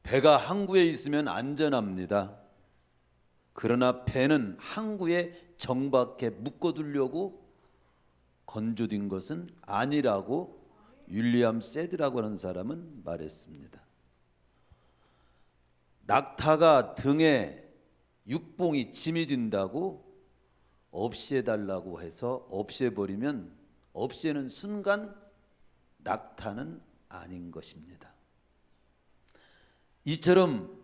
배가 항구에 있으면 안전합니다. 그러나 배는 항구에 정박해 묶어두려고 건조된 것은 아니라고 윌리엄 세드라고 하는 사람은 말했습니다. 낙타가 등에 육봉이 짐이 된다고 없애달라고 해서 없애버리면 없애는 순간 낙타는 아닌 것입니다. 이처럼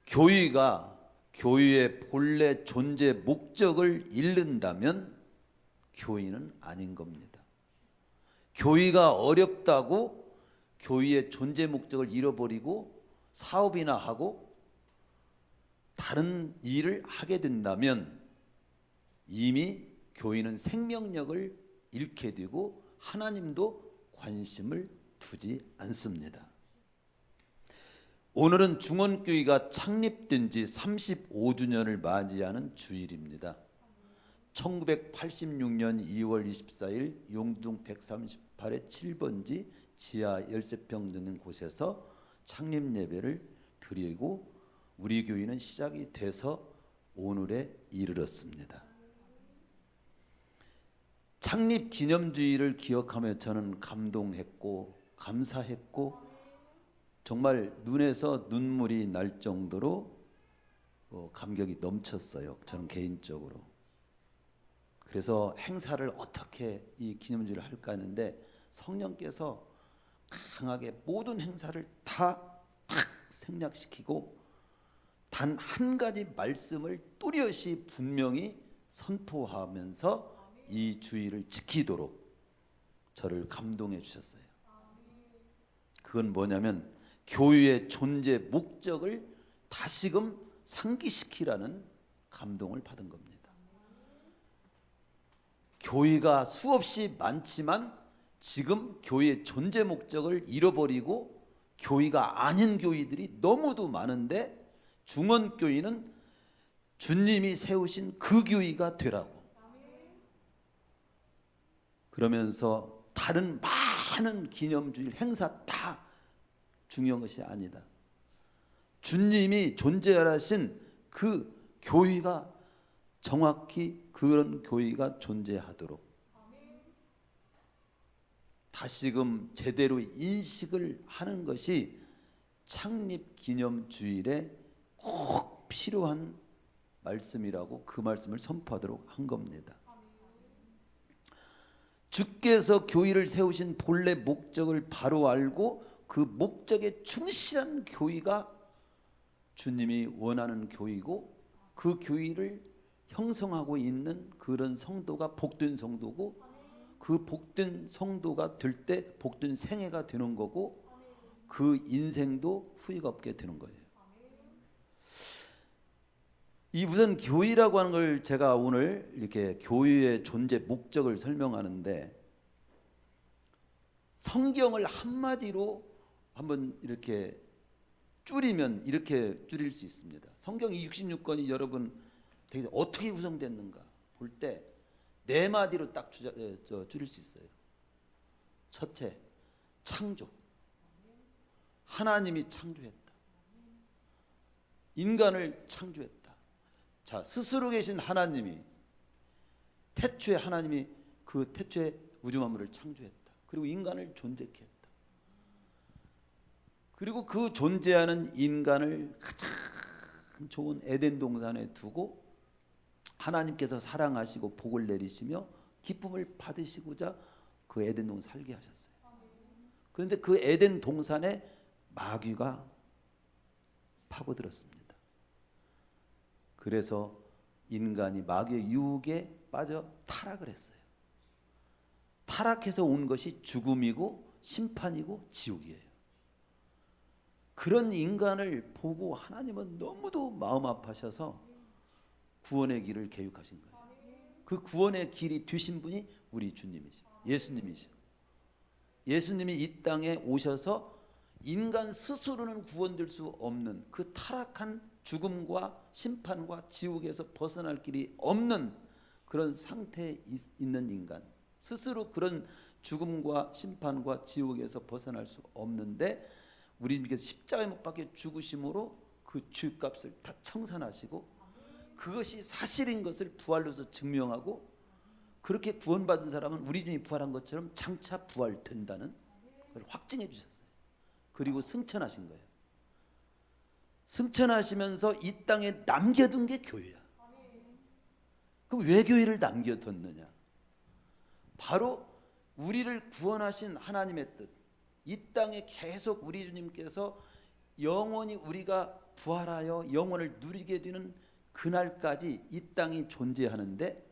교회가 교회의 본래 존재 목적을 잃는다면 교회는 아닌 겁니다. 교회가 어렵다고 교회의 존재 목적을 잃어버리고 사업이나 하고 다른 일을 하게 된다면 이미 교회는 생명력을 잃게 되고 하나님도 관심을 두지 않습니다. 오늘은 중원교회가 창립된 지 35주년을 맞이하는 주일입니다. 1986년 2월 24일 용두동 138의 7번지 지하 13평 되는 곳에서 창립 예배를 드리고 우리 교회는 시작이 돼서 오늘에 이르렀습니다. 창립 기념주일을 기억하며 저는 감동했고 감사했고 정말 눈에서 눈물이 날 정도로 감격이 넘쳤어요. 저는 개인적으로. 그래서 행사를 어떻게 이 기념주일을 할까 했는데 성령께서 강하게 모든 행사를 다 생략시키고 단 한 가지 말씀을 또렷이 분명히 선포하면서 이 주의를 지키도록 저를 감동해 주셨어요. 그건 뭐냐면 교회의 존재 목적을 다시금 상기시키라는 감동을 받은 겁니다. 교회가 수없이 많지만 지금 교회의 존재 목적을 잃어버리고 교회가 아닌 교회들이 너무도 많은데 중원교회는 주님이 세우신 그 교회가 되라고. 그러면서 다른 많은 기념주일 행사 다 중요한 것이 아니다. 주님이 존재하신 그 교회가 정확히 그런 교회가 존재하도록 다시금 제대로 인식을 하는 것이 창립 기념주일에 꼭 필요한 말씀이라고 그 말씀을 선포하도록 한 겁니다. 주께서 교회를 세우신 본래 목적을 바로 알고 그 목적에 충실한 교회가 주님이 원하는 교회고 그 교회를 형성하고 있는 그런 성도가 복된 성도고 그 복된 성도가 될 때 복된 생애가 되는 거고 그 인생도 후회가 없게 되는 거예요. 이 우선 교회라고 하는 걸 제가 오늘 이렇게 교회의 존재 목적을 설명하는데 성경을 한마디로 한번 이렇게 줄이면 이렇게 줄일 수 있습니다. 성경이 66권이 여러분 되게 어떻게 구성됐는가 볼 때 네 마디로 딱 줄일 수 있어요. 첫째, 창조. 하나님이 창조했다. 인간을 창조했다. 자, 스스로 계신 하나님이 태초에 하나님이 그 태초에 우주 만물을 창조했다. 그리고 인간을 존재케 했다. 그리고 그 존재하는 인간을 가장 좋은 에덴 동산에 두고 하나님께서 사랑하시고 복을 내리시며 기쁨을 받으시고자 그 에덴 동산 살게 하셨어요. 그런데 그 에덴 동산에 마귀가 파고들었습니다. 그래서 인간이 마귀의 유혹에 빠져 타락을 했어요. 타락해서 온 것이 죽음이고 심판이고 지옥이에요. 그런 인간을 보고 하나님은 너무도 마음 아파셔서 구원의 길을 계획하신 거예요. 그 구원의 길이 되신 분이 우리 주님이시죠. 예수님이시죠. 예수님이 이 땅에 오셔서 인간 스스로는 구원될 수 없는 그 타락한 죽음과 심판과 지옥에서 벗어날 길이 없는 그런 상태에 있는 인간, 스스로 그런 죽음과 심판과 지옥에서 벗어날 수 없는데 우리 주님께서 십자가에 못 박혀 죽으심으로 그 죄값을 다 청산하시고 그것이 사실인 것을 부활로서 증명하고 그렇게 구원받은 사람은 우리 주님이 부활한 것처럼 장차 부활된다는 걸 확증해 주셨어요. 그리고 승천하신 거예요. 승천하시면서 이 땅에 남겨둔 게 교회야. 그럼 왜 교회를 남겨뒀느냐? 바로 우리를 구원하신 하나님의 뜻, 이 땅에 계속 우리 주님께서 영원히 우리가 부활하여 영원을 누리게 되는 그날까지 이 땅이 존재하는데,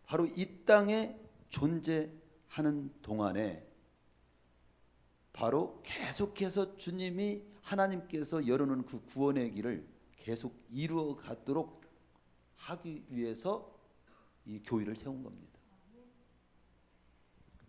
바로 이 땅에 존재하는 동안에 바로 계속해서 주님이 하나님께서 열어놓은 그 구원의 길을 계속 이루어 가도록 하기 위해서 이 교회를 세운 겁니다.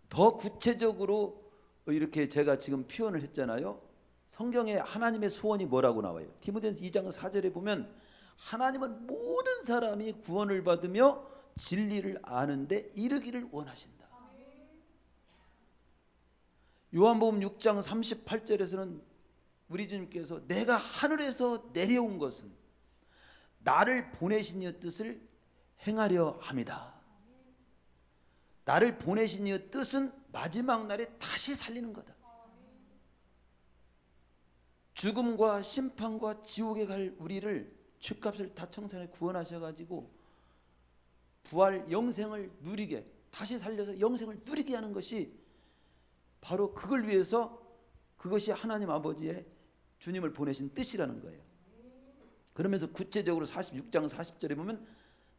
더 구체적으로 이렇게 제가 지금 표현을 했잖아요. 성경에 하나님의 소원이 뭐라고 나와요? 디모데전서 2장 4절에 보면 하나님은 모든 사람이 구원을 받으며 진리를 아는데 이르기를 원하신다. 요한복음 6장 38절에서는 우리 주님께서 내가 하늘에서 내려온 것은 나를 보내신 이의 뜻을 행하려 함이다. 나를 보내신 이의 뜻은 마지막 날에 다시 살리는 거다. 죽음과 심판과 지옥에 갈 우리를 죄값을 다 청산해 구원하셔가지고 부활 영생을 누리게, 다시 살려서 영생을 누리게 하는 것이 바로 그걸 위해서, 그것이 하나님 아버지의 주님을 보내신 뜻이라는 거예요. 그러면서 구체적으로 46장 40절에 보면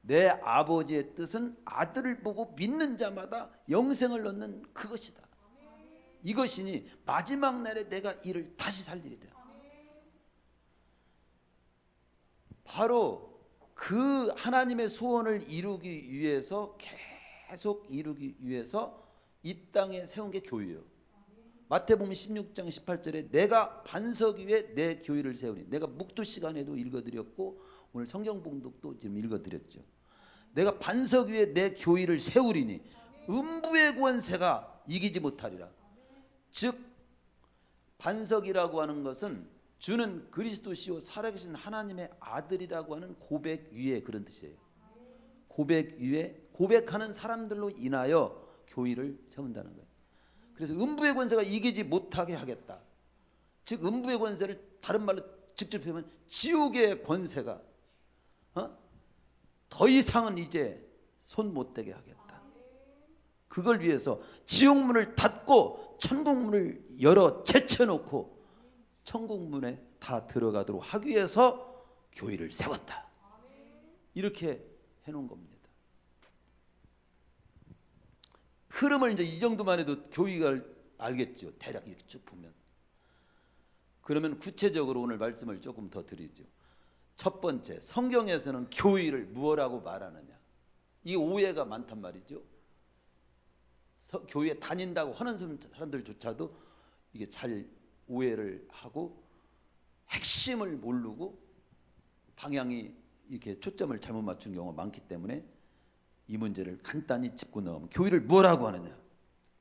내 아버지의 뜻은 아들을 보고 믿는 자마다 영생을 얻는 그것이다. 이것이니 마지막 날에 내가 이를 다시 살리리라. 바로 그 하나님의 소원을 이루기 위해서, 계속 이루기 위해서 이 땅에 세운 게 교회예요. 마태복음 16장 18절에 내가 반석 위에 내 교회를 세우니, 내가 묵도 시간에도 읽어드렸고 오늘 성경 봉독도 지금 읽어드렸죠. 내가 반석 위에 내 교회를 세우리니 음부의 권세가 이기지 못하리라. 즉 반석이라고 하는 것은 주는 그리스도시요 살아계신 하나님의 아들이라고 하는 고백 위에, 그런 뜻이에요. 고백 위에 고백하는 사람들로 인하여 교회를 세운다는 거예요. 그래서 음부의 권세가 이기지 못하게 하겠다. 즉 음부의 권세를 다른 말로 직접 표현하면 지옥의 권세가 더 이상은 이제 손 못 대게 하겠다. 그걸 위해서 지옥문을 닫고 천국문을 열어 제쳐놓고 천국문에 다 들어가도록 하기 위해서 교회를 세웠다. 이렇게 해놓은 겁니다. 흐름을 이제 이 정도만 해도 교회가 알겠죠. 대략 이렇게 쭉 보면. 그러면 구체적으로 오늘 말씀을 조금 더 드리죠. 첫 번째, 성경에서는 교회를 무엇라고 말하느냐. 이 오해가 많단 말이죠. 교회에 다닌다고 하는 사람들조차도 이게 잘 오해를 하고 핵심을 모르고 방향이 이렇게 초점을 잘못 맞춘 경우가 많기 때문에 이 문제를 간단히 짚고 넘어가면 교회를 뭐라고 하느냐.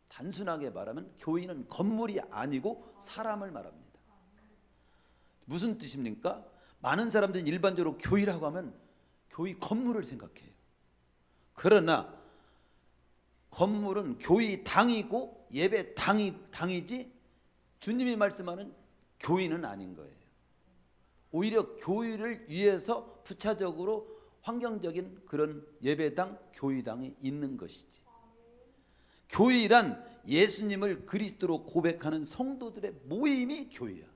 단순하게 말하면 교회는 건물이 아니고 사람을 말합니다. 무슨 뜻입니까? 많은 사람들은 일반적으로 교회라고 하면 교회 건물을 생각해요. 그러나 건물은 교회 당이고 예배 당이지 주님이 말씀하는 교회는 아닌 거예요. 오히려 교회를 위해서 부차적으로 환경적인 그런 예배당, 교회당이 있는 것이지. 교회란 예수님을 그리스도로 고백하는 성도들의 모임이 교회야.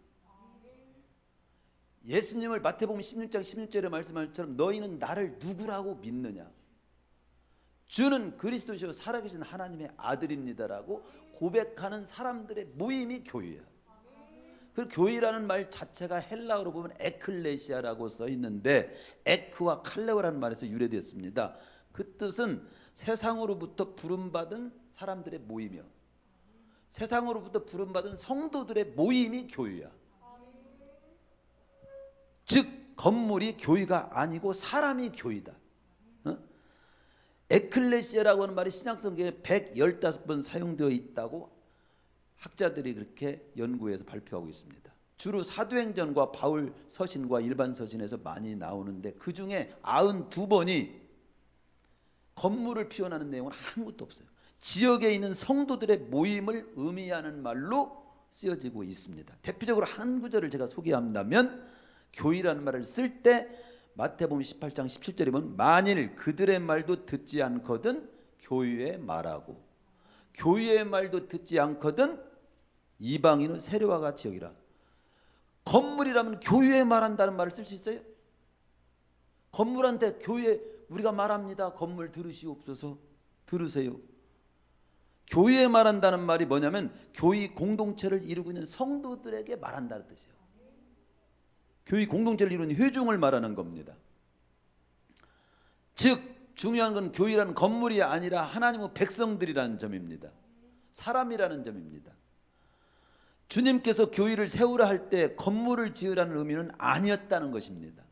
예수님을 마태복음 16장 16절에 말씀한 것처럼 너희는 나를 누구라고 믿느냐. 주는 그리스도시요 살아계신 하나님의 아들입니다라고 고백하는 사람들의 모임이 교회야. 그 교회라는 말 자체가 헬라어로 보면 에클레시아라고 써 있는데 에크와 칼레오라는 말에서 유래되었습니다. 그 뜻은 세상으로부터 부름받은 사람들의 모임이요, 세상으로부터 부름받은 성도들의 모임이 교회야. 즉 건물이 교회가 아니고 사람이 교회다. 에클레시아라고 하는 말이 신약성경에 115번 사용되어 있다고 학자들이 그렇게 연구해서 발표하고 있습니다. 주로 사도행전과 바울 서신과 일반 서신에서 많이 나오는데 그 중에 92번이 건물을 표현하는 내용은 아무것도 없어요. 지역에 있는 성도들의 모임을 의미하는 말로 쓰여지고 있습니다. 대표적으로 한 구절을 제가 소개한다면 교회라는 말을 쓸 때 마태복음 18장 17절에 보면 만일 그들의 말도 듣지 않거든 교회에 말하고 교회의 말도 듣지 않거든 이방인은 세례와 같이 여기라. 건물이라면 교회에 말한다는 말을 쓸 수 있어요? 건물한테 교회 우리가 말합니다. 건물 들으시옵소서. 들으세요. 교회에 말한다는 말이 뭐냐면 교회 공동체를 이루고 있는 성도들에게 말한다는 뜻이에요. 교회 공동체를 이루는 회중을 말하는 겁니다. 즉 중요한 건 교회라는 건물이 아니라 하나님의 백성들이라는 점입니다. 사람이라는 점입니다. 주님께서 교회를 세우라 할 때 건물을 지으라는 의미는 아니었다는 것입니다.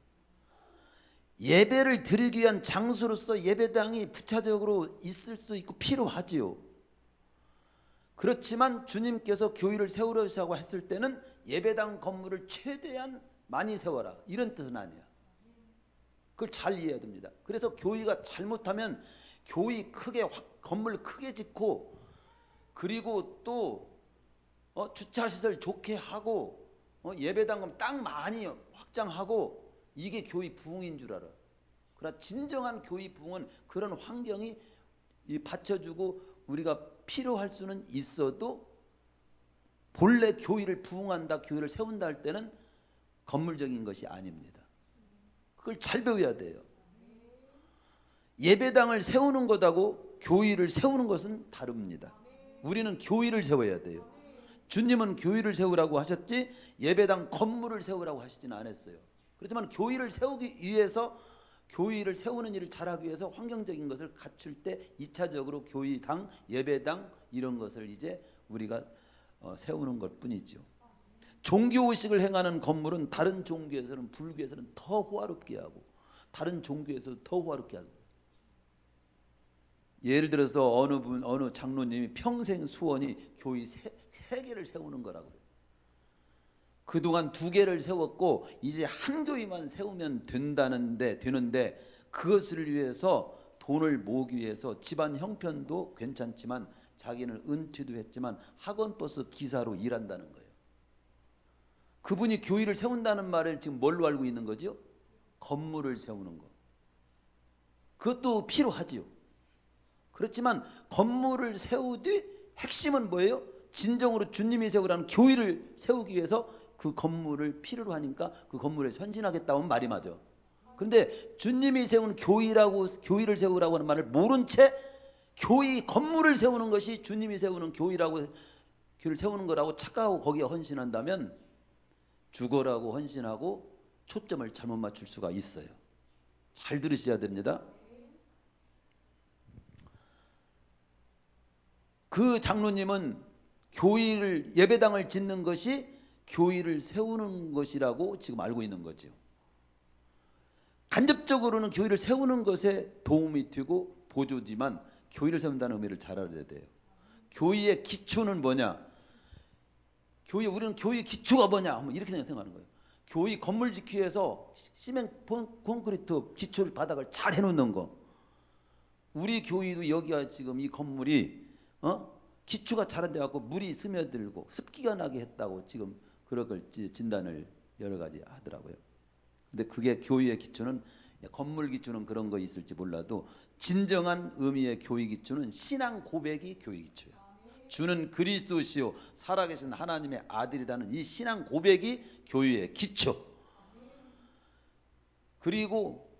예배를 드리기 위한 장소로서 예배당이 부차적으로 있을 수 있고 필요하지요. 그렇지만 주님께서 교회를 세우려고 했을 때는 예배당 건물을 최대한 많이 세워라 이런 뜻은 아니야. 그걸 잘 이해해야 됩니다. 그래서 교회가 잘못하면 교회 크게 건물 크게 짓고 그리고 또 주차시설 좋게 하고 예배당 땅 많이 확장하고 이게 교회 부흥인 줄 알아. 그러나 진정한 교회 부흥은 그런 환경이 받쳐주고 우리가 필요할 수는 있어도 본래 교회를 부흥한다, 교회를 세운다 할 때는 건물적인 것이 아닙니다. 그걸 잘 배워야 돼요. 예배당을 세우는 것하고 교회를 세우는 것은 다릅니다. 우리는 교회를 세워야 돼요. 주님은 교회를 세우라고 하셨지 예배당 건물을 세우라고 하시지는 않았어요. 그렇지만 교회를 세우기 위해서 교회를 세우는 일을 잘하기 위해서 환경적인 것을 갖출 때 2차적으로 교회당, 예배당 이런 것을 이제 우리가 세우는 것뿐이죠. 종교의식을 행하는 건물은 다른 종교에서는 불교에서는 더 호화롭게 하고 다른 종교에서 더 호화롭게 하고 예를 들어서 어느 장로님이 평생 소원이 교회 세 개를 세우는 거라고 그래요. 그동안 2개를 세웠고 이제 한 교회만 세우면 되는데 그것을 위해서 돈을 모으기 위해서 집안 형편도 괜찮지만 자기는 은퇴도 했지만 학원버스 기사로 일한다는 거예요. 그분이 교회를 세운다는 말을 지금 뭘로 알고 있는 거죠? 건물을 세우는 거. 그것도 필요하지요. 그렇지만 건물을 세우되 핵심은 뭐예요? 진정으로 주님이 세우라는 교회를 세우기 위해서 그 건물을 필요로 하니까 그 건물에 헌신하겠다는 말이 맞아. 그런데 주님이 세운 교회를 세우라고 하는 말을 모른 채 교회 건물을 세우는 것이 주님이 세우는 교회를 세우는 거라고 착각하고 거기에 헌신한다면 죽어라고 헌신하고 초점을 잘못 맞출 수가 있어요. 잘 들으셔야 됩니다. 그 장로님은 교회를 예배당을 짓는 것이 교회를 세우는 것이라고 지금 알고 있는 거죠. 간접적으로는 교회를 세우는 것에 도움이 되고 보조지만 교회를 세운다는 의미를 잘 알아야 돼요. 교회의 기초는 뭐냐? 우리는 교회의 기초가 뭐냐? 이렇게 생각하는 거예요. 교회 건물 짓기 위해서 시멘 콘크리트 기초를 바닥을 잘 해놓는 거. 우리 교회도 여기가 지금 이 건물이 기초가 잘 안 돼갖고 물이 스며들고 습기가 나게 했다고 지금 그걸 진단을 여러 가지 하더라고요. 근데 그게 교회의 기초는 건물 기초는 그런 거 있을지 몰라도 진정한 의미의 교회 기초는 신앙 고백이 교회 기초예요. 주는 그리스도시요 살아계신 하나님의 아들이라는 이 신앙 고백이 교회의 기초. 그리고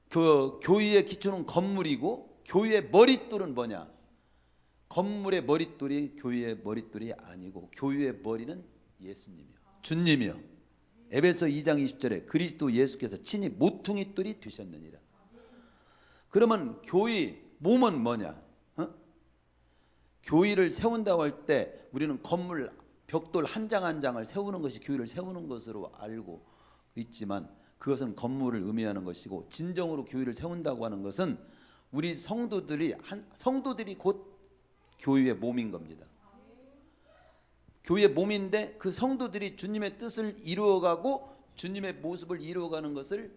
그 교회의 기초는 건물이고 교회의 머릿돌은 뭐냐? 건물의 머릿돌이 교회의 머릿돌이 아니고 교회의 머리는 예수님이요. 주님이요. 에베소 2장 20절에 그리스도 예수께서 친히 모퉁이 돌이 되셨느니라. 그러면 교회 몸은 뭐냐? 교회를 세운다고 할 때 우리는 건물 벽돌 한 장 한 장을 세우는 것이 교회를 세우는 것으로 알고 있지만 그것은 건물을 의미하는 것이고 진정으로 교회를 세운다고 하는 것은 우리 성도들이 곧 교회의 몸인 겁니다. 교회의 몸인데 그 성도들이 주님의 뜻을 이루어가고 주님의 모습을 이루어가는 것을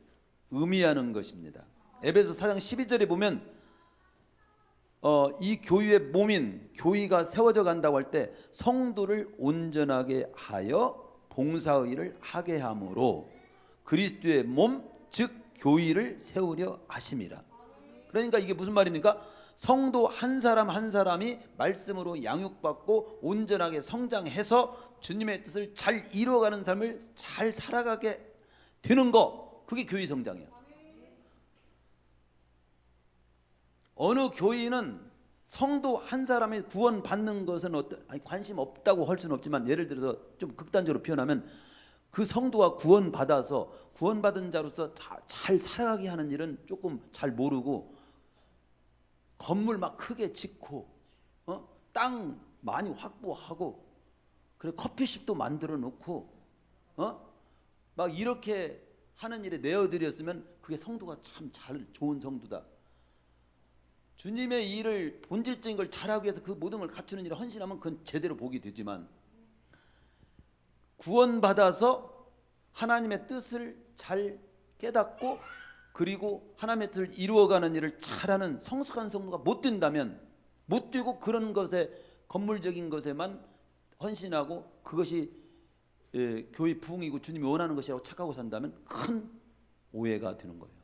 의미하는 것입니다. 에베소 4장 12절에 보면 이 교회의 몸인 교회가 세워져 간다고 할 때 성도를 온전하게 하여 봉사의를 하게 함으로 그리스도의 몸 즉 교회를 세우려 하심이라. 그러니까 이게 무슨 말입니까? 성도 한 사람 한 사람이 말씀으로 양육받고 온전하게 성장해서 주님의 뜻을 잘 이루어가는 삶을 잘 살아가게 되는 거, 그게 교회 성장이에요. 어느 교회는 성도 한 사람이 구원받는 것은 관심 없다고 할 수는 없지만, 예를 들어서 좀 극단적으로 표현하면 그 성도가 구원받아서 구원받은 자로서 잘 살아가게 하는 일은 조금 잘 모르고 건물 막 크게 짓고 땅 많이 확보하고 그래 커피숍도 만들어 놓고 막 이렇게 하는 일에 내어드렸으면 그게 성도가 참 좋은 성도다. 주님의 일을 본질적인 걸 잘하기 위해서 그 모든 걸 갖추는 일을 헌신하면 그건 제대로 복이 되지만, 구원받아서 하나님의 뜻을 잘 깨닫고 그리고 하나님의 뜻을 이루어가는 일을 잘하는 성숙한 성도가 못 된다면, 못 되고 그런 것에 건물적인 것에만 헌신하고 그것이 교회 부흥이고 주님이 원하는 것이라고 착하고 산다면 큰 오해가 되는 거예요.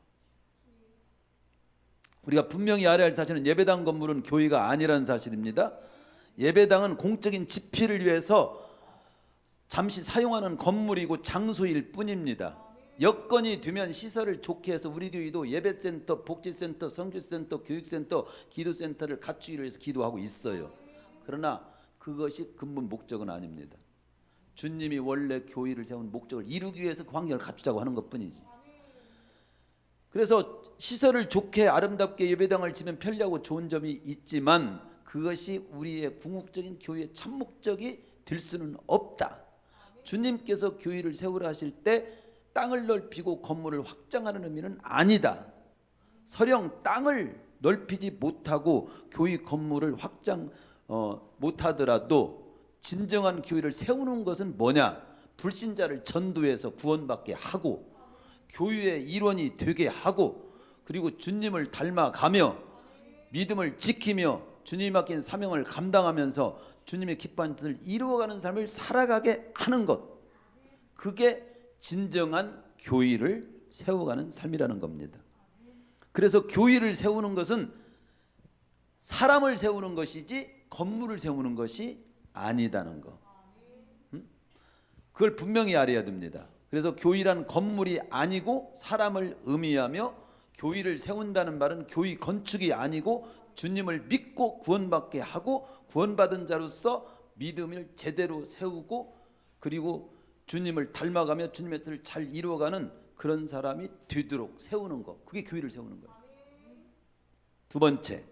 우리가 분명히 알아야 할 사실은 예배당 건물은 교회가 아니라는 사실입니다. 예배당은 공적인 집회를 위해서 잠시 사용하는 건물이고 장소일 뿐입니다. 여건이 되면 시설을 좋게 해서 우리 교회도 예배센터, 복지센터, 성교센터, 교육센터, 기도센터를 갖추기를 위해서 기도하고 있어요. 그러나 그것이 근본 목적은 아닙니다. 주님이 원래 교회를 세운 목적을 이루기 위해서 그 환경을 갖추자고 하는 것뿐이지. 그래서 시설을 좋게 아름답게 예배당을 지면 편리하고 좋은 점이 있지만 그것이 우리의 궁극적인 교회의 참 목적이 될 수는 없다. 주님께서 교회를 세우라 하실 때 땅을 넓히고 건물을 확장하는 의미는 아니다. 설령 땅을 넓히지 못하고 교회 건물을 확장 못하더라도 진정한 교회를 세우는 것은 뭐냐? 불신자를 전도해서 구원받게 하고 교회의 일원이 되게 하고 그리고 주님을 닮아가며 믿음을 지키며 주님이 맡긴 사명을 감당하면서 주님의 기뻐하는 뜻을 이루어가는 삶을 살아가게 하는 것, 그게 진정한 교회를 세워가는 삶이라는 겁니다. 그래서 교회를 세우는 것은 사람을 세우는 것이지 건물을 세우는 것이 아니다는 거, 그걸 분명히 알아야 됩니다. 그래서 교회란 건물이 아니고 사람을 의미하며, 교회를 세운다는 말은 교회 건축이 아니고 주님을 믿고 구원받게 하고 구원받은 자로서 믿음을 제대로 세우고 그리고 주님을 닮아가며 주님의 뜻을 잘 이루어가는 그런 사람이 되도록 세우는 것, 그게 교회를 세우는 거예요. 두 번째,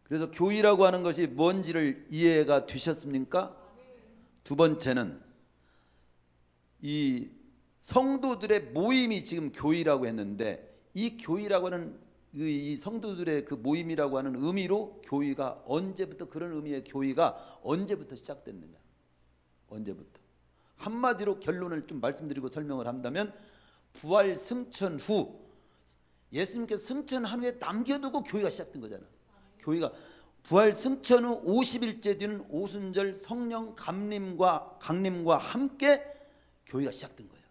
그래서 교회라고 하는 것이 뭔지를 이해가 되셨습니까? 두 번째는 이 성도들의 모임이 지금 교회라고 했는데, 이 교회라고 하는 이 성도들의 그 모임이라고 하는 의미로 교회가 언제부터, 그런 의미의 교회가 언제부터 시작됐느냐? 언제부터? 한마디로 결론을 좀 말씀드리고 설명을 한다면, 부활 승천 후, 예수님께서 승천한 후에 남겨두고 교회가 시작된 거잖아. 교회가 부활 승천 후 50일째 되는 오순절 성령 강림과 함께 교회가 시작된 거예요.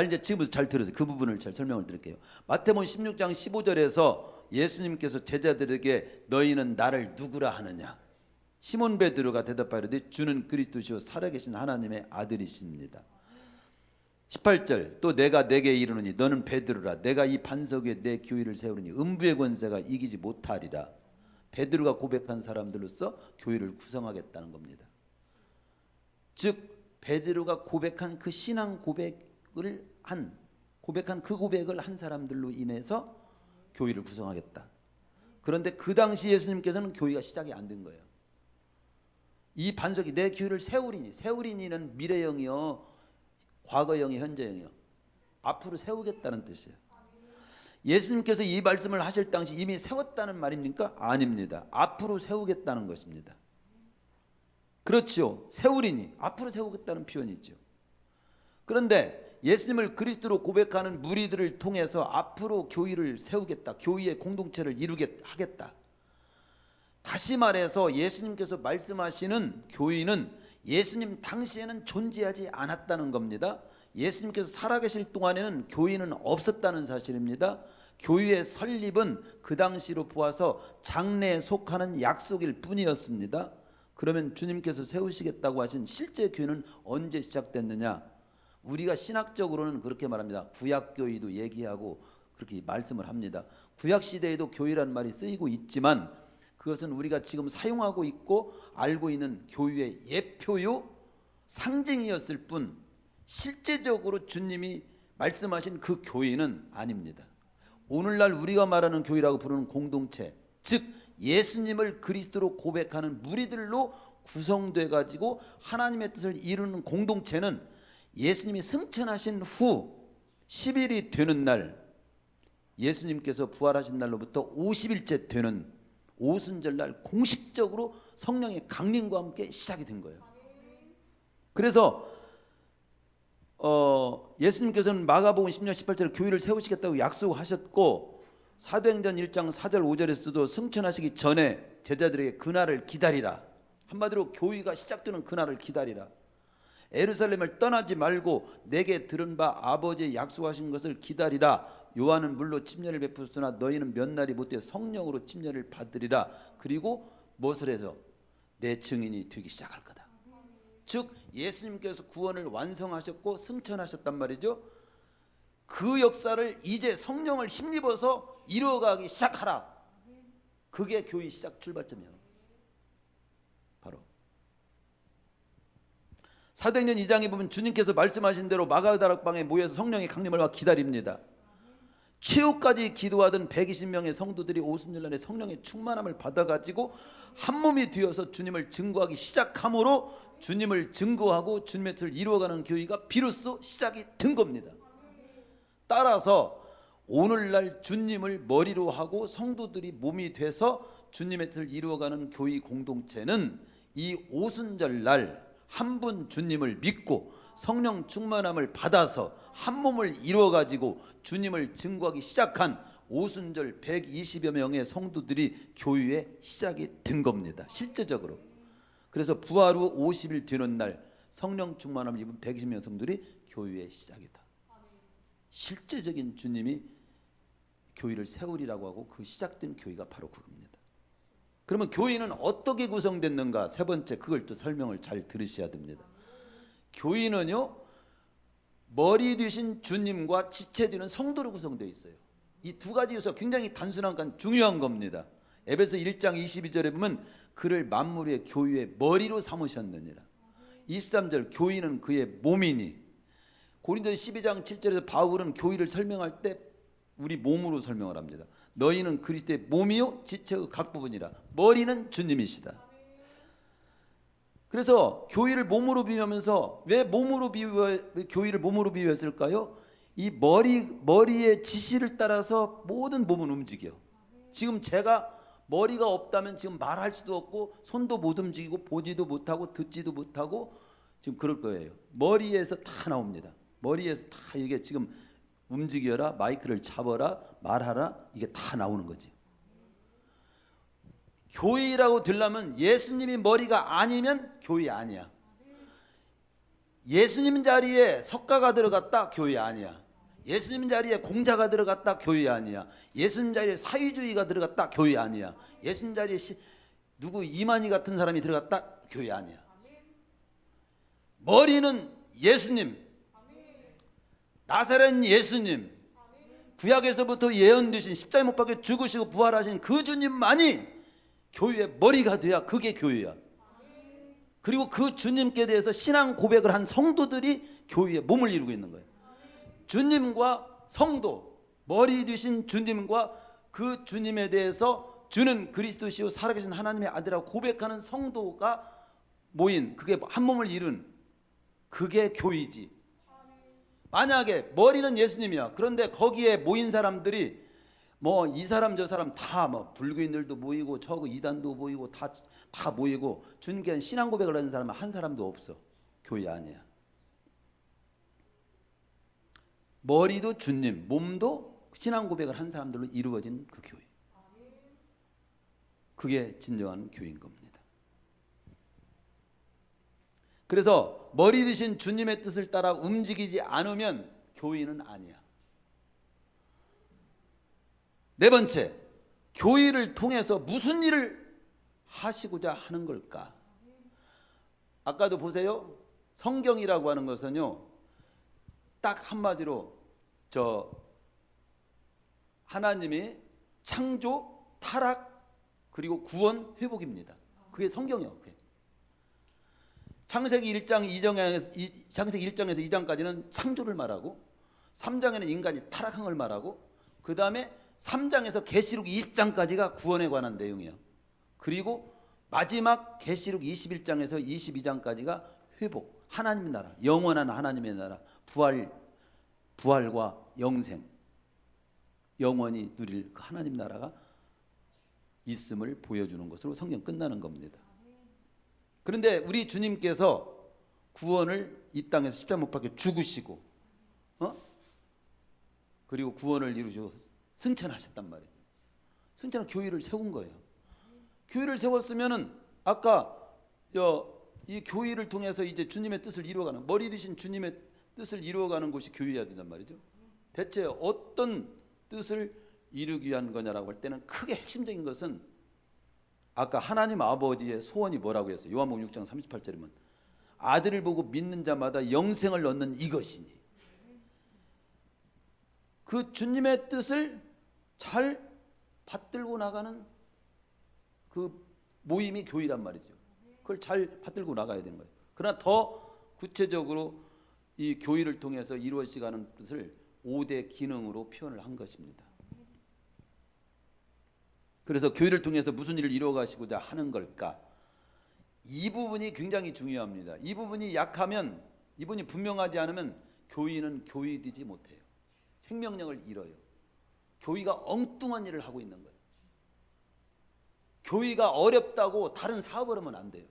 이제 지금부터 잘 들으세요. 그 부분을 잘 설명을 드릴게요. 마태복음 16장 15절에서 예수님께서 제자들에게 너희는 나를 누구라 하느냐? 시몬 베드로가 대답하되 주는 그리스도시요 살아계신 하나님의 아들이십니다. 18절 또 내가 내게 이르노니 너는 베드로라 내가 이 반석 위에 내 교회를 세우리니 음부의 권세가 이기지 못하리라. 베드로가 고백한 사람들로서 교회를 구성하겠다는 겁니다. 즉 베드로가 고백한 그 신앙 고백을 한 사람들로 인해서 교회를 구성하겠다. 그런데 그 당시 예수님께서는 교회가 시작이 안 된 거예요. 이 반석이 내 교회를 세우리니는 미래형이요 과거형이 현재형이요 앞으로 세우겠다는 뜻이에요. 예수님께서 이 말씀을 하실 당시 이미 세웠다는 말입니까? 아닙니다. 앞으로 세우겠다는 것입니다. 그렇죠. 세우리니 앞으로 세우겠다는 표현이죠. 그런데 예수님을 그리스도로 고백하는 무리들을 통해서 앞으로 교회를 세우겠다, 교회의 공동체를 하겠다. 다시 말해서 예수님께서 말씀하시는 교회는 예수님 당시에는 존재하지 않았다는 겁니다. 예수님께서 살아계실 동안에는 교회는 없었다는 사실입니다. 교회의 설립은 그 당시로 보아서 장래에 속하는 약속일 뿐이었습니다. 그러면 주님께서 세우시겠다고 하신 실제 교회는 언제 시작됐느냐? 우리가 신학적으로는 그렇게 말합니다. 구약교회도 얘기하고 그렇게 말씀을 합니다. 구약시대에도 교회라는 말이 쓰이고 있지만 그것은 우리가 지금 사용하고 있고 알고 있는 교회의 예표요 상징이었을 뿐 실제적으로 주님이 말씀하신 그 교회는 아닙니다. 오늘날 우리가 말하는 교회라고 부르는 공동체, 즉 예수님을 그리스도로 고백하는 무리들로 구성돼 가지고 하나님의 뜻을 이루는 공동체는 예수님이 승천하신 후 10일이 되는 날, 예수님께서 부활하신 날로부터 50일째 되는 오순절날 공식적으로 성령의 강림과 함께 시작이 된 거예요. 그래서 예수님께서는 마가복음 10장 18절에 교회를 세우시겠다고 약속하셨고 사도행전 1장 4절 5절에서도 승천하시기 전에 제자들에게 그날을 기다리라. 한마디로 교회가 시작되는 그날을 기다리라. 예루살렘을 떠나지 말고 내게 들은 바 아버지의 약속하신 것을 기다리라. 요한은 물로 침례를 베푸셨으나 너희는 몇 날이 못돼 성령으로 침례를 받으리라. 그리고 무엇을 해서 내 증인이 되기 시작할 거다. 즉 예수님께서 구원을 완성하셨고 승천하셨단 말이죠. 그 역사를 이제 성령을 힘입어서 이루어가기 시작하라. 그게 교회 시작 출발점이에요. 바로 사도행전 2장에 보면 주님께서 말씀하신 대로 마가다락방에 모여서 성령의 강림을 기다립니다. 최후까지 기도하던 120명의 성도들이 오순절날에 성령의 충만함을 받아가지고 한 몸이 되어서 주님을 증거하기 시작함으로 주님을 증거하고 주님의 뜻을 이루어가는 교회가 비로소 시작이 된 겁니다. 따라서 오늘날 주님을 머리로 하고 성도들이 몸이 돼서 주님의 뜻을 이루어가는 교회 공동체는 이 오순절날 한 분 주님을 믿고 성령 충만함을 받아서 한 몸을 이루어 가지고 주님을 증거하기 시작한 오순절 120여 명의 성도들이 교회에 시작이 된 겁니다. 실제적으로. 그래서 부활 후 50일 되는 날 성령 충만함을 입은 120명 성도들이 교회의 시작이다. 실제적인 주님이 교회를 세우리라고 하고 그 시작된 교회가 바로 그겁니다. 그러면 교회는 어떻게 구성됐는가? 세 번째, 그걸 또 설명을 잘 들으셔야 됩니다. 교회는요, 머리 되신 주님과 지체 되는 성도로 구성되어 있어요. 이 두 가지 요소가 굉장히 단순한 중요한 겁니다. 에베소 1장 22절에 보면 그를 만물 위의 교회의 머리로 삼으셨느니라. 23절 교회는 그의 몸이니. 고린도서 12장 7절에서 바울은 교회를 설명할 때 우리 몸으로 설명을 합니다. 너희는 그리스도의 몸이요 지체의 각 부분이라. 머리는 주님이시다. 그래서 교회를 몸으로 비유하면서 왜 교회를 몸으로 비유했을까요? 이 머리의 지시를 따라서 모든 몸은 움직여. 지금 제가 머리가 없다면 지금 말할 수도 없고 손도 못 움직이고 보지도 못하고 듣지도 못하고 지금 그럴 거예요. 머리에서 다 나옵니다. 머리에서 다 이게 지금 움직여라, 마이크를 잡아라, 말하라, 이게 다 나오는 거지. 교회라고 되려면 예수님이 머리가 아니면 교회 아니야. 예수님 자리에 석가가 들어갔다, 교회 아니야. 예수님 자리에 공자가 들어갔다, 교회 아니야. 예수님 자리에 사유주의가 들어갔다, 교회 아니야. 예수님 자리에 누구 이만희 같은 사람이 들어갔다, 교회 아니야. 머리는 예수님, 나사렛 예수님, 구약에서부터 예언되신 십자가에 못 박혀 죽으시고 부활하신 그 주님만이 교회의 머리가 돼야 그게 교회야. 그리고 그 주님께 대해서 신앙 고백을 한 성도들이 교회의 몸을 이루고 있는 거예요. 주님과 성도, 머리 되신 주님과 그 주님에 대해서 주는 그리스도시요 살아계신 하나님의 아들이라고 고백하는 성도가 모인, 그게 한 몸을 이룬, 그게 교회지. 만약에 머리는 예수님이야. 그런데 거기에 모인 사람들이 뭐 이 사람 저 사람 다 뭐 불교인들도 모이고 저거 이단도 모이고 다 모이고 주님께 신앙 고백을 하는 사람은 한 사람도 없어. 교회 아니야. 머리도 주님, 몸도 신앙 고백을 한 사람들로 이루어진 그 교회. 그게 진정한 교회인 겁니다. 그래서 머리 되신 주님의 뜻을 따라 움직이지 않으면 교회는 아니야. 네 번째, 교회를 통해서 무슨 일을 하시고자 하는 걸까? 아까도 보세요. 성경이라고 하는 것은요, 딱 한마디로 하나님이 창조, 타락, 그리고 구원, 회복입니다. 그게 성경이에요. 그게. 창세기 1장에서 2장까지는 창조를 말하고 3장에는 인간이 타락한 걸 말하고 그 다음에 3장에서 계시록 1장까지가 구원에 관한 내용이에요. 그리고 마지막 계시록 21장에서 22장까지가 회복, 하나님 나라, 영원한 하나님의 나라, 부활과 영생, 영원히 누릴 그 하나님 나라가 있음을 보여주는 것으로 성경 끝나는 겁니다. 그런데 우리 주님께서 구원을 이 땅에서 십자가 못 박혀 죽으시고 그리고 구원을 이루시고 승천하셨단 말이에요. 승천은 교회를 세운 거예요. 교회를 세웠으면은 아까 이 교회를 통해서 이제 주님의 뜻을 이루어가는, 머리 되신 주님의 뜻을 이루어가는 곳이 교회여야 된단 말이죠. 대체 어떤 뜻을 이루기 위한 거냐라고 할 때는 크게 핵심적인 것은 아까 하나님 아버지의 소원이 뭐라고 했어요? 요한복음 6장 38절에 보면 아들을 보고 믿는 자마다 영생을 얻는 이것이니, 그 주님의 뜻을 잘 받들고 나가는 그 모임이 교회란 말이죠. 그걸 잘 받들고 나가야 되는 거예요. 그러나 더 구체적으로 이 교회를 통해서 이루어지가는 뜻을 5대 기능으로 표현을 한 것입니다. 그래서 교회를 통해서 무슨 일을 이루어가시고자 하는 걸까? 이 부분이 굉장히 중요합니다. 이 부분이 약하면, 이 부분이 분명하지 않으면 교회는 교회되지 못해요. 생명력을 잃어요. 교회가 엉뚱한 일을 하고 있는 거예요. 교회가 어렵다고 다른 사업을 하면 안 돼요.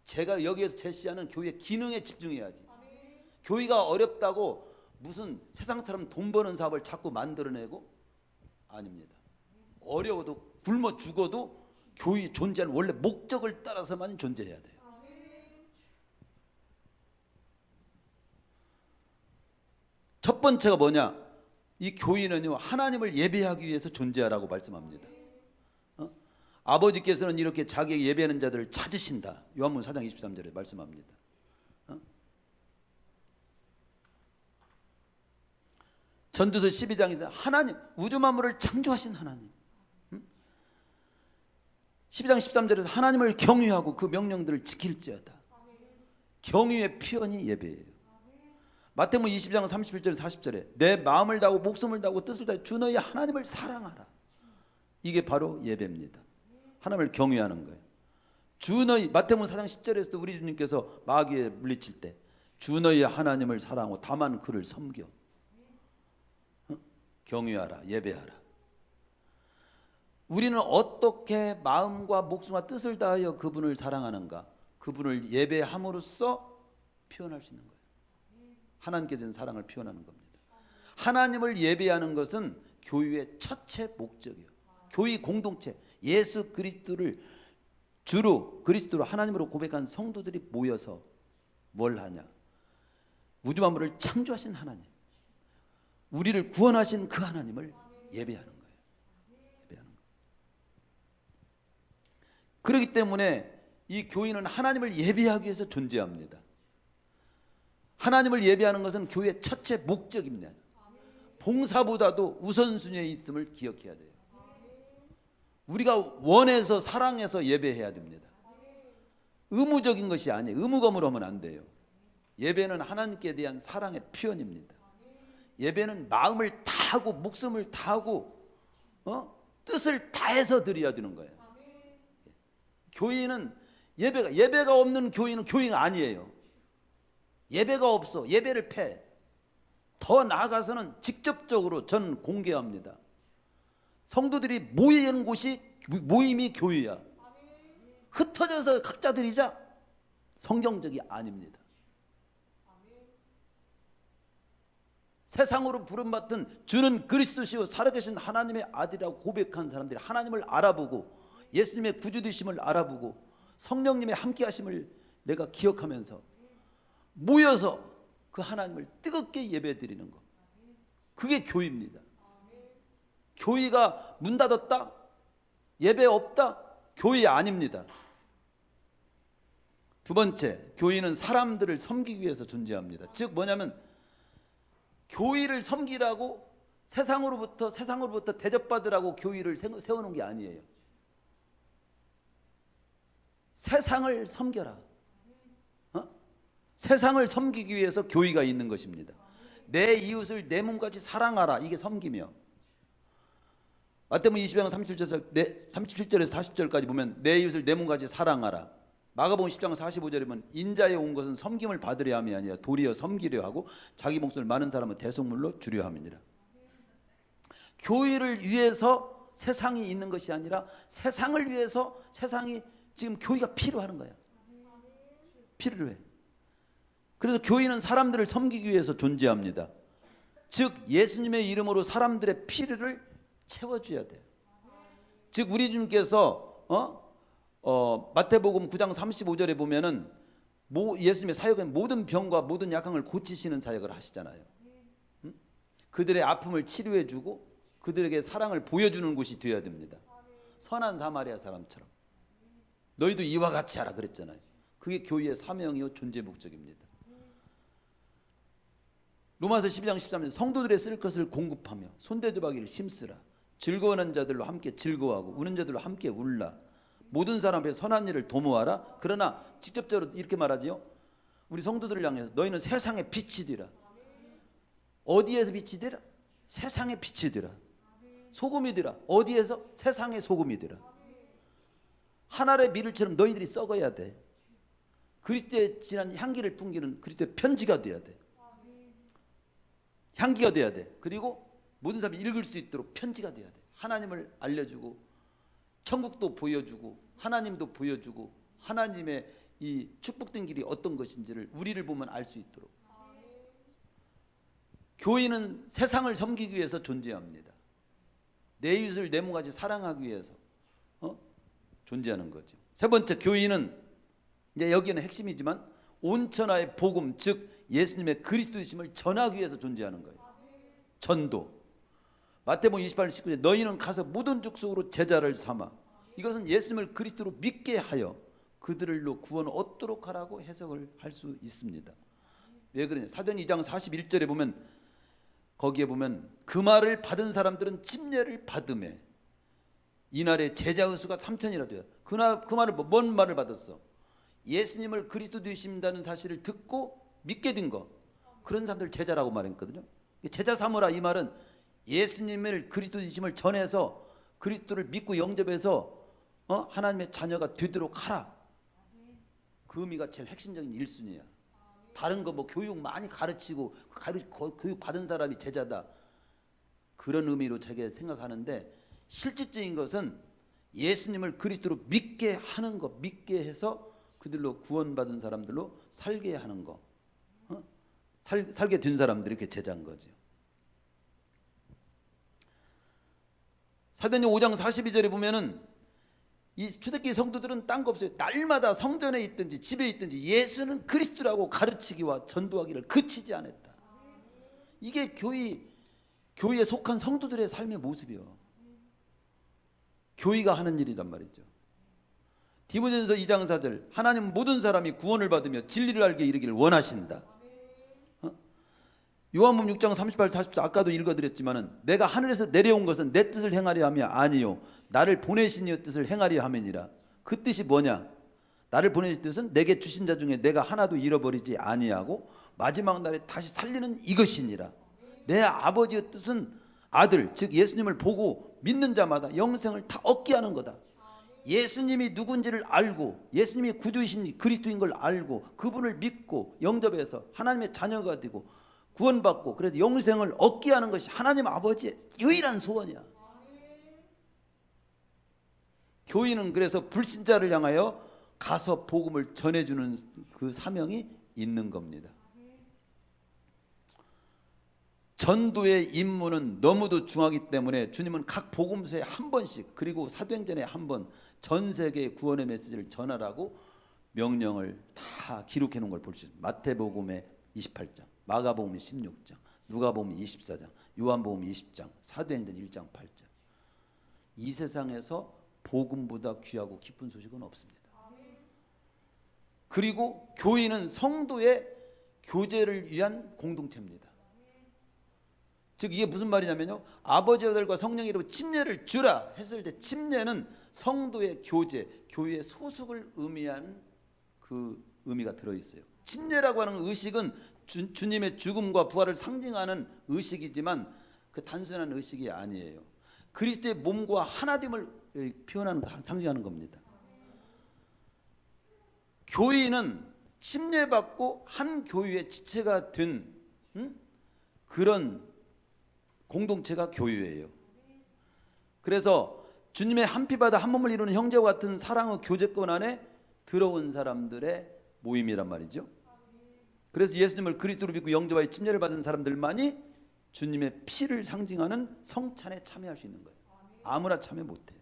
제가 여기에서 제시하는 교회의 기능에 집중해야지. 교회가 어렵다고 무슨 세상처럼 돈 버는 사업을 자꾸 만들어내고, 아닙니다. 어려워도 굶어 죽어도 교회 존재하는 원래 목적을 따라서만 존재해야 돼요. 첫 번째가 뭐냐? 이 교회는요, 하나님을 예배하기 위해서 존재하라고 말씀합니다. 아버지께서는 이렇게 자기의 예배하는 자들을 찾으신다. 요한복음 4장 23절에 말씀합니다. 전도서 12장에서 하나님, 우주 만물을 창조하신 하나님, 12장 13절에서 하나님을 경외하고 그 명령들을 지킬지어다. 경외의 표현이 예배예요. 마태복음 20장 31절 40절에 내 마음을 다하고 목숨을 다하고 뜻을 다하여 주 너희 하나님을 사랑하라. 이게 바로 예배입니다. 하나님을 경외하는 거예요. 주 너희, 마태복음 4장 10절에서도 우리 주님께서 마귀에 물리칠 때 주 너희 하나님을 사랑하고 다만 그를 섬겨. 경외하라, 예배하라. 우리는 어떻게 마음과 목숨과 뜻을 다하여 그분을 사랑하는가? 그분을 예배함으로써 표현할 수 있는 거예요. 하나님께 대한 사랑을 표현하는 겁니다. 하나님을 예배하는 것은 교회의 첫째 목적이에요. 교회 공동체, 예수 그리스도를 주로 그리스도로 하나님으로 고백한 성도들이 모여서 뭘 하냐? 우주 만물을 창조하신 하나님, 우리를 구원하신 그 하나님을 예배하는 거예요. 예배하는 거예요. 그렇기 때문에 이 교회는 하나님을 예배하기 위해서 존재합니다. 하나님을 예배하는 것은 교회의 첫째 목적입니다. 봉사보다도 우선순위에 있음을 기억해야 돼요. 우리가 원해서 사랑해서 예배해야 됩니다. 의무적인 것이 아니에요. 의무감으로 하면 안 돼요. 예배는 하나님께 대한 사랑의 표현입니다. 예배는 마음을 다하고 목숨을 다하고 뜻을 다해서 드려야 되는 거예요. 교회는 예배가 없는 교회는 교회는 아니에요. 예배가 없어. 예배를 패. 더 나아가서는 직접적으로 저는 공개합니다. 성도들이 모이는 곳이 모임이 교회야. 흩어져서 각자 드리자, 성경적이 아닙니다. 세상으로 부름받은 주는 그리스도시요 살아계신 하나님의 아들이라고 고백한 사람들이 하나님을 알아보고 예수님의 구주되심을 알아보고 성령님의 함께하심을 내가 기억하면서 모여서 그 하나님을 뜨겁게 예배드리는 것, 그게 교회입니다. 교회가 문 닫았다? 예배 없다? 교회 아닙니다. 두 번째, 교회는 사람들을 섬기기 위해서 존재합니다. 즉 뭐냐면 교회를 섬기라고 세상으로부터 대접받으라고 교회를 세우는 게 아니에요. 세상을 섬겨라. 세상을 섬기기 위해서 교회가 있는 것입니다. 내 이웃을 내 몸같이 사랑하라. 이게 섬기며, 마태복음 20장 37절에서 40절까지 보면 내 이웃을 내 몸같이 사랑하라. 마가복음 10장 45절에 보면 인자에 온 것은 섬김을 받으려 함이 아니라 도리어 섬기려 하고 자기 목숨을 많은 사람은 대속물로 주려 함이니라. 교회를 위해서 세상이 있는 것이 아니라 세상을 위해서 세상이 지금 교회가 필요하는 거야. 필요해. 그래서 교회는 사람들을 섬기기 위해서 존재합니다. 즉 예수님의 이름으로 사람들의 필요를 채워줘야 돼요. 즉 우리 주님께서 마태복음 9장 35절에 보면은 예수님의 사역은 모든 병과 모든 약함을 고치시는 사역을 하시잖아요. 그들의 아픔을 치료해주고 그들에게 사랑을 보여주는 곳이 되어야 됩니다. 선한 사마리아 사람처럼 너희도 이와 같이 하라 그랬잖아요. 그게 교회의 사명이요 존재 목적입니다. 로마서 12장 13절 성도들의 쓸 것을 공급하며 손대접하기를 힘쓰라. 즐거워하는 자들로 함께 즐거워하고 우는 자들로 함께 울라. 모든 사람 앞에 선한 일을 도모하라. 그러나 직접적으로 이렇게 말하지요. 우리 성도들을 향해서 너희는 세상의 빛이 되라. 어디에서 빛이 되라? 세상의 빛이 되라. 소금이 되라. 어디에서? 세상의 소금이 되라. 하늘의 밀을처럼 너희들이 썩어야 돼. 그리스도의 진한 향기를 풍기는 그리스도의 편지가 돼야 돼. 향기가 돼야 돼. 그리고 모든 사람이 읽을 수 있도록 편지가 돼야 돼. 하나님을 알려주고 천국도 보여주고 하나님도 보여주고 하나님의 이 축복된 길이 어떤 것인지를 우리를 보면 알 수 있도록. 교회는 세상을 섬기기 위해서 존재합니다. 내 이웃을 내 몸같이 사랑하기 위해서 존재하는 거죠. 세 번째, 교회는 이제 여기는 핵심이지만 온천하의 복음, 즉 예수님의 그리스도이심을 전하기 위해서 존재하는 거예요. 전도. 마태복음 28장 19절 너희는 가서 모든 족속으로 제자를 삼아. 이것은 예수님을 그리스도로 믿게 하여 그들로 구원을 얻도록 하라고 해석을 할 수 있습니다. 왜 그러냐? 사도행 2장 41절에 보면 거기에 보면 그 말을 받은 사람들은 침례를 받음에 이날에 제자의 수가 3,000이라 돼요. 그 말을 뭔 말을 받았어? 예수님을 그리스도 되신다는 사실을 듣고 믿게 된 거. 그런 사람들 제자라고 말했거든요. 제자 삼으라 이 말은 예수님을 그리스도 되심을 전해서 그리스도를 믿고 영접해서 하나님의 자녀가 되도록 하라. 그 의미가 제일 핵심적인 1순위야. 다른 거 뭐 교육 많이 가르치고 교육 받은 사람이 제자다. 그런 의미로 제가 생각하는데 실질적인 것은 예수님을 그리스도로 믿게 하는 거, 믿게 해서 그들로 구원받은 사람들로 살게 하는 거. 살게 된 사람들이 이렇게 제자인 거죠. 사도행전 5장 42절에 보면은 이 초대교회 성도들은 딴 거 없어요. 날마다 성전에 있든지 집에 있든지 예수는 그리스도라고 가르치기와 전도하기를 그치지 않았다. 이게 교회에 속한 성도들의 삶의 모습이요. 교회가 하는 일이란 말이죠. 디모데전서 2장 4절 하나님은 모든 사람이 구원을 받으며 진리를 알게 이르기를 원하신다. 요한복음 6장 38, 44 아까도 읽어드렸지만은 내가 하늘에서 내려온 것은 내 뜻을 행하려 함이 아니요 나를 보내신 이의 뜻을 행하려 함이니라. 그 뜻이 뭐냐? 나를 보내신 뜻은 내게 주신 자 중에 내가 하나도 잃어버리지 아니하고 마지막 날에 다시 살리는 이것이니라. 내 아버지의 뜻은 아들 즉 예수님을 보고 믿는 자마다 영생을 다 얻게 하는 거다. 예수님이 누군지를 알고 예수님이 구주이신 그리스도인 걸 알고 그분을 믿고 영접해서 하나님의 자녀가 되고 구원받고 그래서 영생을 얻게 하는 것이 하나님 아버지의 유일한 소원이야. 교인은 그래서 불신자를 향하여 가서 복음을 전해주는 그 사명이 있는 겁니다. 전도의 임무는 너무도 중하기 때문에 주님은 각 복음서에 한 번씩, 그리고 사도행전에 한 번 전 세계에 구원의 메시지를 전하라고 명령을 다 기록해 놓은 걸 볼 수 있습니다. 마태복음에 28장, 마가복음 16장, 누가복음 24장, 요한복음 20장, 사도행전 1장 8장. 이 세상에서 복음보다 귀하고 기쁜 소식은 없습니다. 그리고 교인은 성도의 교제를 위한 공동체입니다. 즉 이게 무슨 말이냐면요, 아버지와 아들과 성령의 이름으로 침례를 주라 했을 때 침례는 성도의 교제, 교회의 소속을 의미하는 그 의미가 들어있어요. 침례라고 하는 의식은 주님의 죽음과 부활을 상징하는 의식이지만 그 단순한 의식이 아니에요. 그리스도의 몸과 하나됨을 표현하는, 상징하는 겁니다. 교인은 침례받고 한 교회의 지체가 된 그런 공동체가 교회예요. 그래서 주님의 한 피바다 한 몸을 이루는 형제와 같은 사랑의 교제권 안에 들어온 사람들의 모임이란 말이죠. 그래서 예수님을 그리스도로 믿고 영접하여 침례를 받은 사람들만이 주님의 피를 상징하는 성찬에 참여할 수 있는 거예요. 아무나 참여 못해요.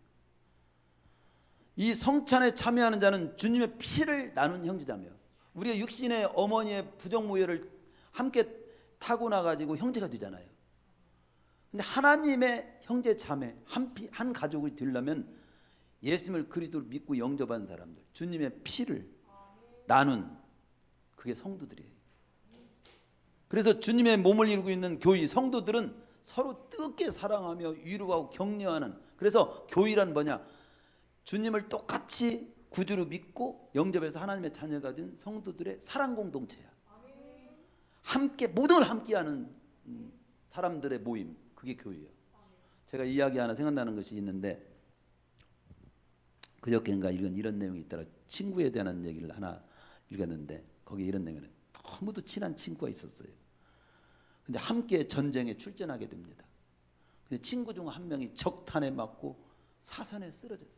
이 성찬에 참여하는 자는 주님의 피를 나눈 형제자매요. 우리가 육신의 어머니의 부정무혈을 함께 타고나 가지고 형제가 되잖아요. 근데 하나님의 형제 자매 한 가족이 되려면 예수님을 그리스도로 믿고 영접한 사람들, 주님의 피를 나눈, 그게 성도들이에요. 그래서 주님의 몸을 이루고 있는 교회 성도들은 서로 뜨겁게 사랑하며 위로하고 격려하는, 그래서 교회란 뭐냐, 주님을 똑같이 구주로 믿고 영접해서 하나님의 자녀가 된 성도들의 사랑 공동체야. 함께 모든 걸 함께하는 사람들의 모임, 그게 교회예요. 제가 이야기 하나 생각나는 것이 있는데, 그저께인가 이런 내용이 있더라. 친구에 대한 얘기를 하나 읽었는데 거기에 이런 내용이, 너무도 친한 친구가 있었어요. 근데 함께 전쟁에 출전하게 됩니다. 근데 친구 중 한 명이 적탄에 맞고 사선에 쓰러졌어요.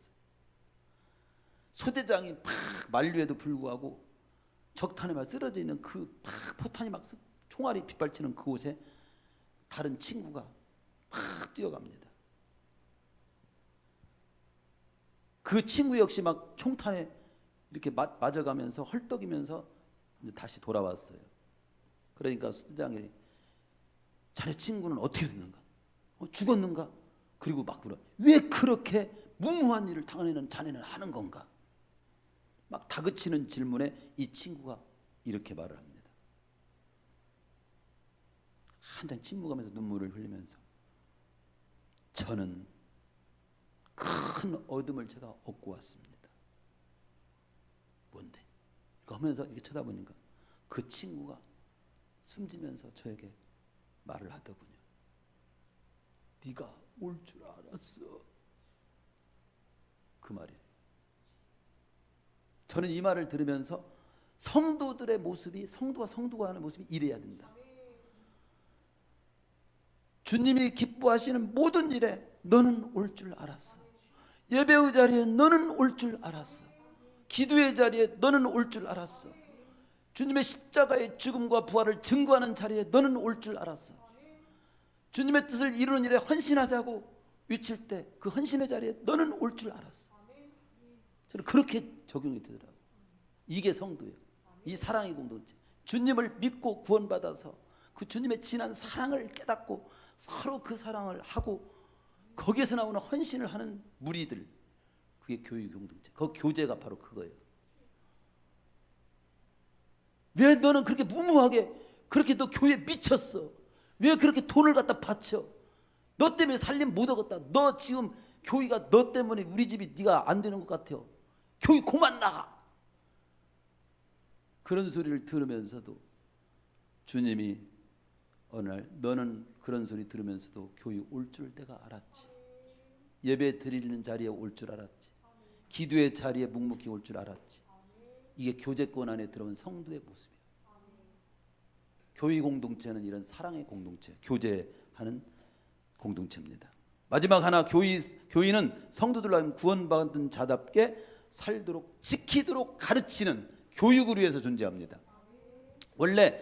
소대장이 막 만류에도 불구하고 적탄에 막 쓰러져 있는 그 포탄이 막 총알이 빗발치는 그곳에 다른 친구가 막 뛰어갑니다. 그 친구 역시 막 총탄에 이렇게 맞아가면서 헐떡이면서 다시 돌아왔어요. 그러니까 소대장이, 자네 친구는 어떻게 됐는가? 죽었는가? 그리고 막 물어, 왜 그렇게 무모한 일을 당하는 자네는 하는 건가? 막 다그치는 질문에 이 친구가 이렇게 말을 합니다. 한참 침묵하면서 눈물을 흘리면서, 저는 큰 어둠을 제가 얻고 왔습니다. 뭔데? 이거 하면서 이렇게 쳐다보니까 그 친구가 숨지면서 저에게 말을 하더군요. 네가 올 줄 알았어. 그 말이에요. 저는 이 말을 들으면서 성도들의 모습이, 성도가 하는 모습이 이래야 된다. 주님이 기뻐하시는 모든 일에 너는 올 줄 알았어. 예배의 자리에 너는 올 줄 알았어. 기도의 자리에 너는 올 줄 알았어. 주님의 십자가의 죽음과 부활을 증거하는 자리에 너는 올 줄 알았어. 주님의 뜻을 이루는 일에 헌신하자고 외칠 때 그 헌신의 자리에 너는 올 줄 알았어. 저는 그렇게 적용이 되더라고요. 이게 성도예요. 이 사랑의 공동체. 주님을 믿고 구원받아서 그 주님의 진한 사랑을 깨닫고 서로 그 사랑을 하고 거기에서 나오는 헌신을 하는 무리들, 그게 교회 공동체. 그 교제가 바로 그거예요. 왜 너는 그렇게 무모하게 그렇게 너 교회에 미쳤어? 왜 그렇게 돈을 갖다 바쳐? 너 때문에 살림 못 얻었다. 너 지금 교회가 너 때문에 우리 집이 네가 안 되는 것 같아요. 교회 그만 나가. 그런 소리를 들으면서도 주님이 어느 날 너는 그런 소리 들으면서도 교회 올 줄 내가 알았지. 예배 드리는 자리에 올 줄 알았지. 기도의 자리에 묵묵히 올 줄 알았지. 이게 교제권 안에 들어온 성도의 모습이에요. 교회 공동체는 이런 사랑의 공동체, 교제하는 공동체입니다. 마지막 하나, 교인은 성도들로 하여금 구원받은 자답게 살도록, 지키도록 가르치는 교육을 위해서 존재합니다. 원래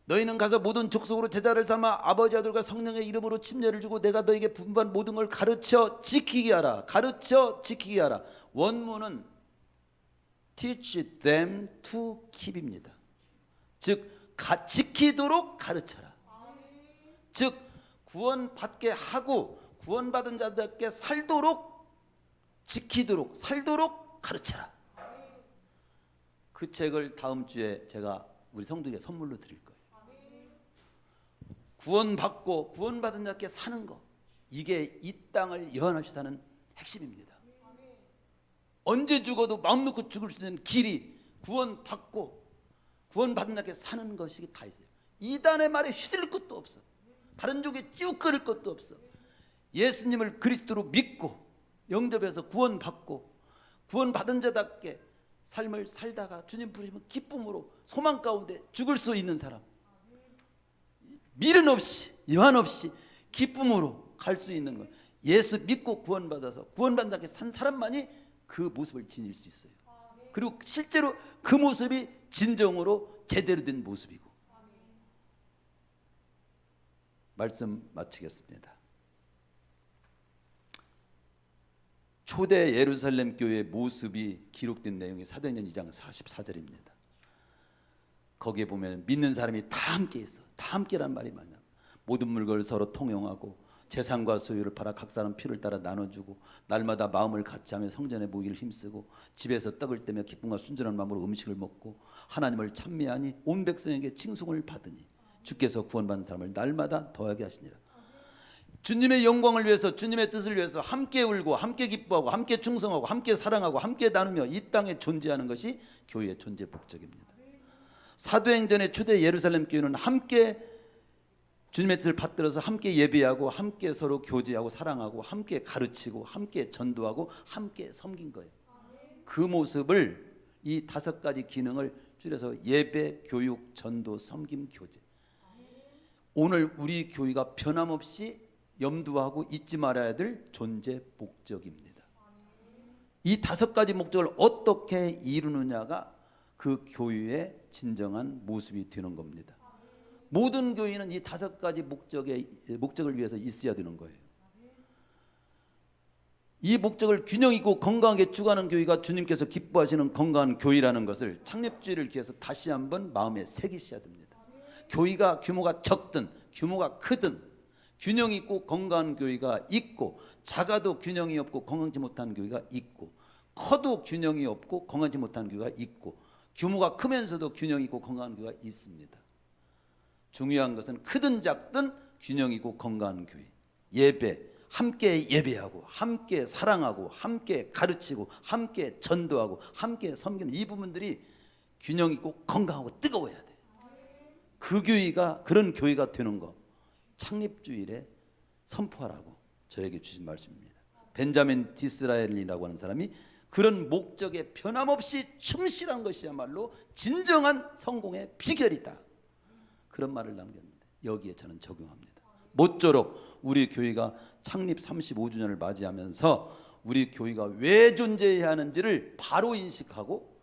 너희는 가서 모든 족속으로 제자를 삼아 아버지 아들과 성령의 이름으로 침례를 주고 내가 너희에게 분부한 모든 걸 가르쳐 지키게 하라. 가르쳐 지키게 하라. 원문은 teach them to keep입니다. 즉 지키도록 가르쳐라. 즉 구원받게 하고 구원받은 자들께 살도록, 지키도록, 살도록 가르쳐라. 그 책을 다음 주에 제가 우리 성도에게 선물로 드릴 거예요. 구원받고 구원받은 자께 사는 것, 이게 이 땅을 영원없이 사는 핵심입니다. 언제 죽어도 마음 놓고 죽을 수 있는 길이 구원받고 구원받은 자께 사는 것이 다 있어요. 이단의 말에 휘둘릴 것도 없어. 다른 쪽에 찌우거릴 것도 없어. 예수님을 그리스도로 믿고 영접해서 구원받고 구원받은 자답게 삶을 살다가 주님 부르시면 기쁨으로 소망 가운데 죽을 수 있는 사람, 미련 없이 여한 없이 기쁨으로 갈 수 있는 것, 예수 믿고 구원받아서 구원받은 자께 산 사람만이 그 모습을 지닐 수 있어요. 그리고 실제로 그 모습이 진정으로 제대로 된 모습이고. 말씀 마치겠습니다. 초대 예루살렘 교회의 모습이 기록된 내용이 사도행전 2장 44절입니다. 거기에 보면 믿는 사람이 다 함께 있어. 다 함께란 말이 많아. 모든 물건을 서로 통용하고 재산과 소유를 팔아 각 사람 필요를 따라 나눠주고 날마다 마음을 같이 하며 성전에 모이기를 힘쓰고 집에서 떡을 떼며 기쁨과 순전한 마음으로 음식을 먹고 하나님을 찬미하니 온 백성에게 칭송을 받으니 주께서 구원받은 사람을 날마다 더하게 하시니라. 주님의 영광을 위해서, 주님의 뜻을 위해서 함께 울고 함께 기뻐하고 함께 충성하고 함께 사랑하고 함께 나누며 이 땅에 존재하는 것이 교회의 존재 목적입니다. 사도행전의 초대 예루살렘 교회는 함께 주님의 뜻을 받들어서 함께 예배하고 함께 서로 교제하고 사랑하고 함께 가르치고 함께 전도하고 함께 섬긴 거예요. 그 모습을 이 5가지 기능을 줄여서 예배, 교육, 전도, 섬김, 교제. 오늘 우리 교회가 변함없이 염두하고 잊지 말아야 될 존재 목적입니다. 이 5가지 목적을 어떻게 이루느냐가 그 교회의 진정한 모습이 되는 겁니다. 모든 교회는 이 5가지 목적을 위해서 있어야 되는 거예요. 이 목적을 균형 있고 건강하게 추구하는 교회가 주님께서 기뻐하시는 건강한 교회라는 것을 창립주의를 기해서 다시 한번 마음에 새기셔야 됩니다. 교회가 규모가 적든 규모가 크든 균형 있고 건강한 교회가 있고, 작아도 균형이 없고 건강하지 못한 교회가 있고, 커도 균형이 없고 건강하지 못한 교회가 있고, 규모가 크면서도 균형 있고 건강한 교회가 있습니다. 중요한 것은 크든 작든 균형 있고 건강한 교회, 예배, 함께 예배하고 함께 사랑하고 함께 가르치고 함께 전도하고 함께 섬기는 이 부분들이 균형 있고 건강하고 뜨거워야 돼요. 그 교회가, 그런 교회가 되는 거 창립주일에 선포하라고 저에게 주신 말씀입니다. 벤자민 디스라엘이라고 하는 사람이 그런 목적에 변함없이 충실한 것이야말로 진정한 성공의 비결이다, 그런 말을 남겼는데 여기에 저는 적용합니다. 모쪼록 우리 교회가 창립 35주년을 맞이하면서 우리 교회가 왜 존재해야 하는지를 바로 인식하고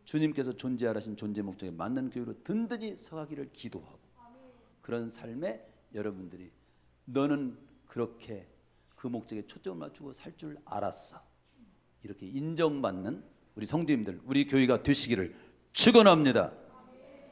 주님께서 존재하라신 존재 목적에 맞는 교회로 든든히 서가기를 기도하고, 그런 삶에 여러분들이 너는 그렇게 그 목적에 초점을 맞추고 살 줄 알았어, 이렇게 인정받는 우리 성도님들, 우리 교회가 되시기를 축원합니다.